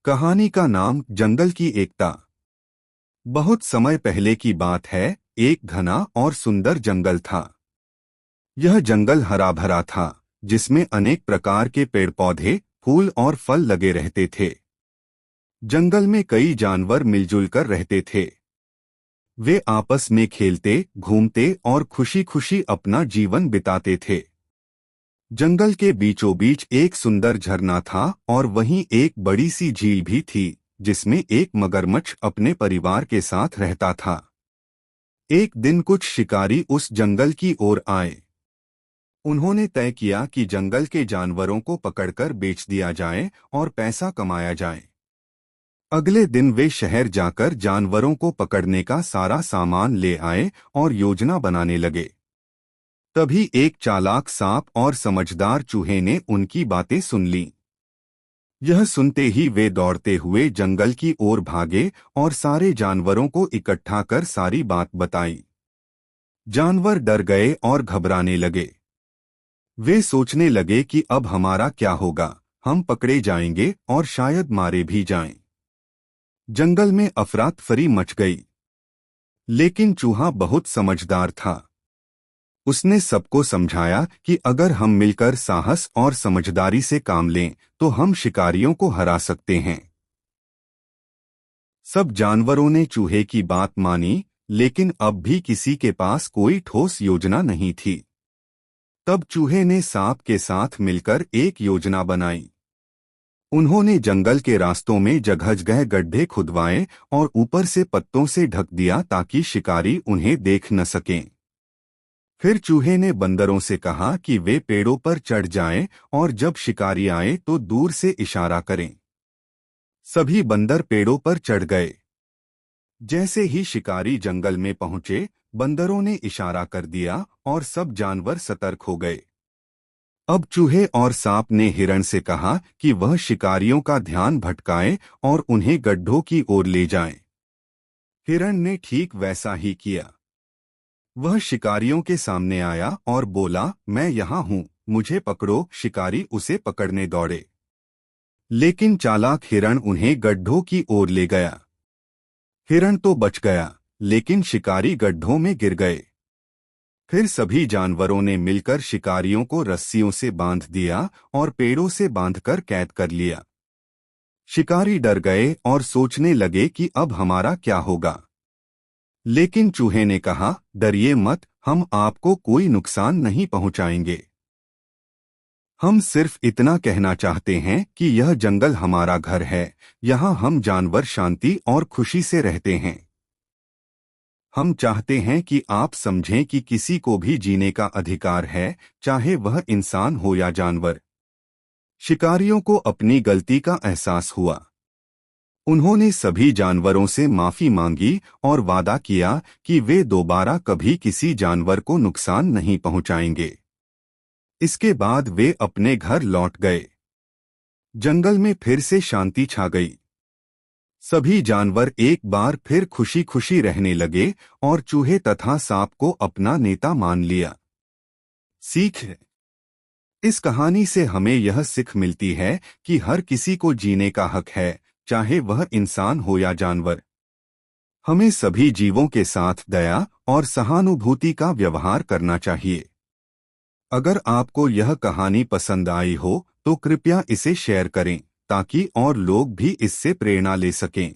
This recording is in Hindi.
कहानी का नाम जंगल की एकता। बहुत समय पहले की बात है। एक घना और सुंदर जंगल था। यह जंगल हरा भरा था, जिसमें अनेक प्रकार के पेड़ पौधे, फूल और फल लगे रहते थे। जंगल में कई जानवर मिलजुल कर रहते थे। वे आपस में खेलते, घूमते और खुशी खुशी अपना जीवन बिताते थे। जंगल के बीचों बीच एक सुंदर झरना था और वहीं एक बड़ी सी झील भी थी, जिसमें एक मगरमच्छ अपने परिवार के साथ रहता था। एक दिन कुछ शिकारी उस जंगल की ओर आए। उन्होंने तय किया कि जंगल के जानवरों को पकड़कर बेच दिया जाए और पैसा कमाया जाए। अगले दिन वे शहर जाकर जानवरों को पकड़ने का सारा सामान ले आए और योजना बनाने लगे। तभी एक चालाक सांप और समझदार चूहे ने उनकी बातें सुन लीं। यह सुनते ही वे दौड़ते हुए जंगल की ओर भागे और सारे जानवरों को इकट्ठा कर सारी बात बताई। जानवर डर गए और घबराने लगे। वे सोचने लगे कि अब हमारा क्या होगा, हम पकड़े जाएंगे और शायद मारे भी जाएं। जंगल में अफरा तफरी मच गई। लेकिन चूहा बहुत समझदार था। उसने सबको समझाया कि अगर हम मिलकर साहस और समझदारी से काम लें तो हम शिकारियों को हरा सकते हैं। सब जानवरों ने चूहे की बात मानी, लेकिन अब भी किसी के पास कोई ठोस योजना नहीं थी। तब चूहे ने सांप के साथ मिलकर एक योजना बनाई। उन्होंने जंगल के रास्तों में जगह जगह गड्ढे खुदवाए और ऊपर से पत्तों से ढक दिया ताकि शिकारी उन्हें देख न सकें। फिर चूहे ने बंदरों से कहा कि वे पेड़ों पर चढ़ जाएं और जब शिकारी आए तो दूर से इशारा करें। सभी बंदर पेड़ों पर चढ़ गए। जैसे ही शिकारी जंगल में पहुंचे, बंदरों ने इशारा कर दिया और सब जानवर सतर्क हो गए। अब चूहे और सांप ने हिरण से कहा कि वह शिकारियों का ध्यान भटकाए और उन्हें गड्ढों की ओर ले जाए। हिरण ने ठीक वैसा ही किया। वह शिकारियों के सामने आया और बोला, मैं यहाँ हूँ, मुझे पकड़ो। शिकारी उसे पकड़ने दौड़े, लेकिन चालाक हिरण उन्हें गड्ढों की ओर ले गया। हिरण तो बच गया, लेकिन शिकारी गड्ढों में गिर गए। फिर सभी जानवरों ने मिलकर शिकारियों को रस्सियों से बांध दिया और पेड़ों से बांधकर कैद कर लिया। शिकारी डर गए और सोचने लगे कि अब हमारा क्या होगा। लेकिन चूहे ने कहा, डरिए मत, हम आपको कोई नुकसान नहीं पहुंचाएंगे। हम सिर्फ इतना कहना चाहते हैं कि यह जंगल हमारा घर है, यहाँ हम जानवर शांति और खुशी से रहते हैं। हम चाहते हैं कि आप समझें कि किसी को भी जीने का अधिकार है, चाहे वह इंसान हो या जानवर। शिकारियों को अपनी गलती का एहसास हुआ। उन्होंने सभी जानवरों से माफी मांगी और वादा किया कि वे दोबारा कभी किसी जानवर को नुकसान नहीं पहुंचाएंगे। इसके बाद वे अपने घर लौट गए। जंगल में फिर से शांति छा गई। सभी जानवर एक बार फिर खुशी खुशी रहने लगे और चूहे तथा सांप को अपना नेता मान लिया। सीख: इस कहानी से हमें यह सीख मिलती है कि हर किसी को जीने का हक है, चाहे वह इंसान हो या जानवर। हमें सभी जीवों के साथ दया और सहानुभूति का व्यवहार करना चाहिए। अगर आपको यह कहानी पसंद आई हो तो कृपया इसे शेयर करें ताकि और लोग भी इससे प्रेरणा ले सकें।